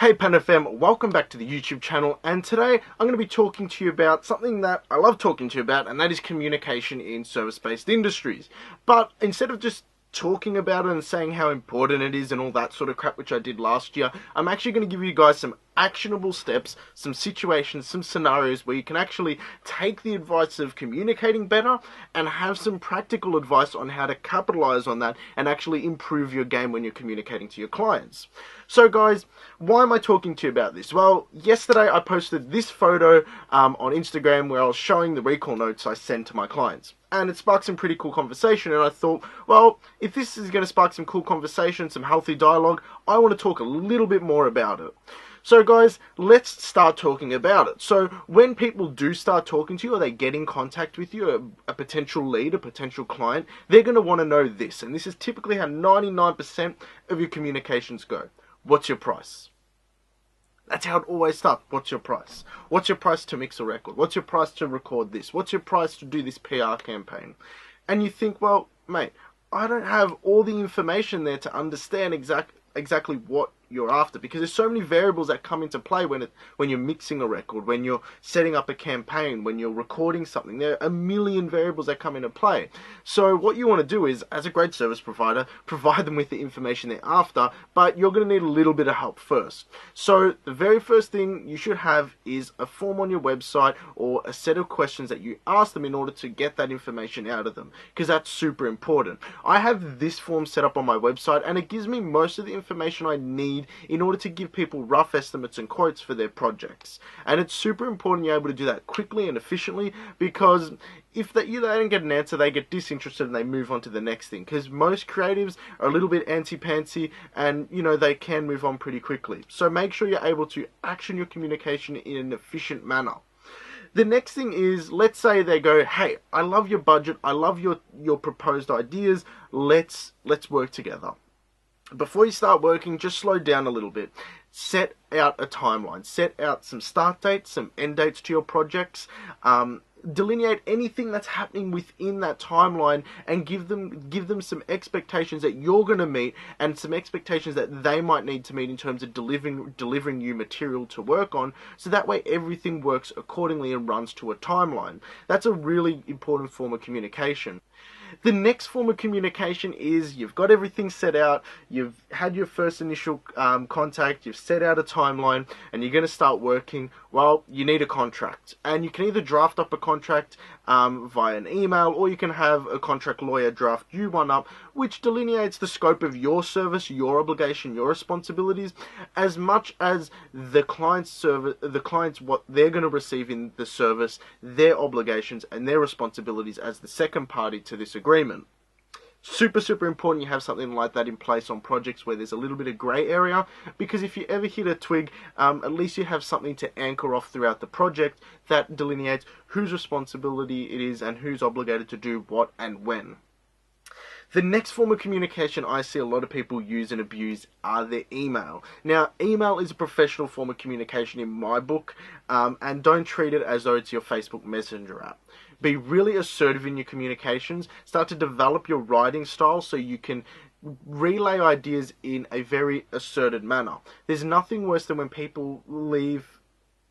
Hey PanFM, welcome back to the YouTube channel, and today I'm going to be talking to you about something that I love talking to you about, and that is communication in service-based industries. But instead of just talking about it and saying how important it is and all that sort of crap which I did last year, I'm actually going to give you guys some actionable steps, some situations, some scenarios where you can actually take the advice of communicating better and have some practical advice on how to capitalize on that and actually improve your game when you're communicating to your clients. So guys, why am I talking to you about this? Well, yesterday I posted this photo on Instagram where I was showing the recall notes I send to my clients. And it sparked some pretty cool conversation, and I thought, well, if this is going to spark some cool conversation, some healthy dialogue, I want to talk a little bit more about it. So guys, let's start talking about it. So when people do start talking to you, or they get in contact with you, a potential lead, a potential client, they're going to want to know this. And this is typically how 99% of your communications go. What's your price? That's how it always starts. What's your price? What's your price to mix a record? What's your price to record this? What's your price to do this PR campaign? And you think, well, mate, I don't have all the information there to understand exactly what you're after, because there's so many variables that come into play when you're mixing a record, when you're setting up a campaign, when you're recording something. There are a million variables that come into play. So what you want to do is, as a great service provider, provide them with the information they're after, but you're going to need a little bit of help first. So the very first thing you should have is a form on your website or a set of questions that you ask them in order to get that information out of them, because that's super important. I have this form set up on my website, and it gives me most of the information I need in order to give people rough estimates and quotes for their projects. And it's super important you're able to do that quickly and efficiently, because if they don't get an answer, they get disinterested and they move on to the next thing, because most creatives are a little bit antsy-pantsy, and they can move on pretty quickly. So make sure you're able to action your communication in an efficient manner. The next thing is, let's say they go, hey, I love your budget, I love your proposed ideas, let's work together. Before you start working, just slow down a little bit. Set out a timeline. Set out some start dates, some end dates to your projects. Delineate anything that's happening within that timeline, and give them some expectations that you're going to meet, and some expectations that they might need to meet in terms of delivering you material to work on, so that way everything works accordingly and runs to a timeline. That's a really important form of communication. The next form of communication is, you've got everything set out, you've had your first initial contact, you've set out a timeline, and you're going to start working. Well, you need a contract. And you can either draft up a contract via an email, or you can have a contract lawyer draft you one up, which delineates the scope of your service, your obligation, your responsibilities, as much as the client's what they're going to receive in the service, their obligations and their responsibilities as the second party to this agreement. Super important you have something like that in place on projects where there's a little bit of grey area, because if you ever hit a twig, at least you have something to anchor off throughout the project that delineates whose responsibility it is and who's obligated to do what and when. The next form of communication I see a lot of people use and abuse are their email. Now, email is a professional form of communication in my book, and don't treat it as though it's your Facebook Messenger app. Be really assertive in your communications. Start to develop your writing style so you can relay ideas in a very asserted manner. There's nothing worse than when people leave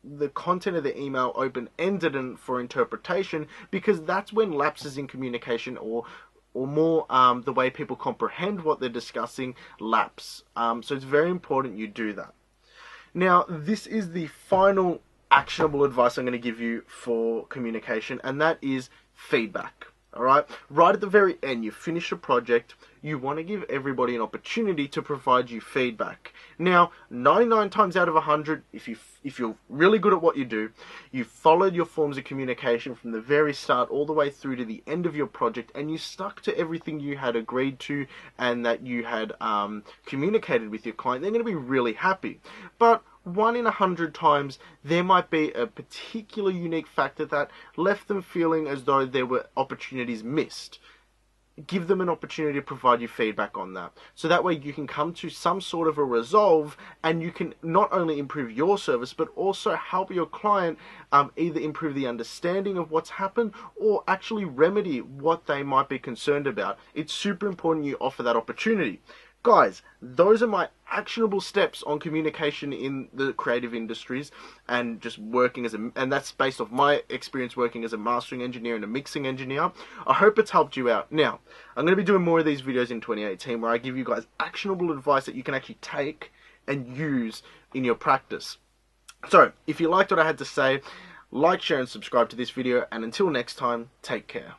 the content of the email open-ended and for interpretation, because that's when lapses in communication or more the way people comprehend what they're discussing lapse. So it's very important you do that. Now, this is the final actionable advice I'm going to give you for communication, and that is feedback. Alright? Right at the very end, you finish a project, you want to give everybody an opportunity to provide you feedback. Now, 99 times out of 100, if you're really good at what you do, you followed your forms of communication from the very start all the way through to the end of your project, and you stuck to everything you had agreed to and that you had communicated with your client, they're going to be really happy. But 1 in 100 times, there might be a particular unique factor that left them feeling as though there were opportunities missed. Give them an opportunity to provide you feedback on that. So that way you can come to some sort of a resolve, and you can not only improve your service, but also help your client either improve the understanding of what's happened or actually remedy what they might be concerned about. It's super important you offer that opportunity. Guys, those are my actionable steps on communication in the creative industries and just working and that's based off my experience working as a mastering engineer and a mixing engineer. I hope it's helped you out. Now, I'm going to be doing more of these videos in 2018 where I give you guys actionable advice that you can actually take and use in your practice. So, if you liked what I had to say, like, share, and subscribe to this video, and until next time, take care.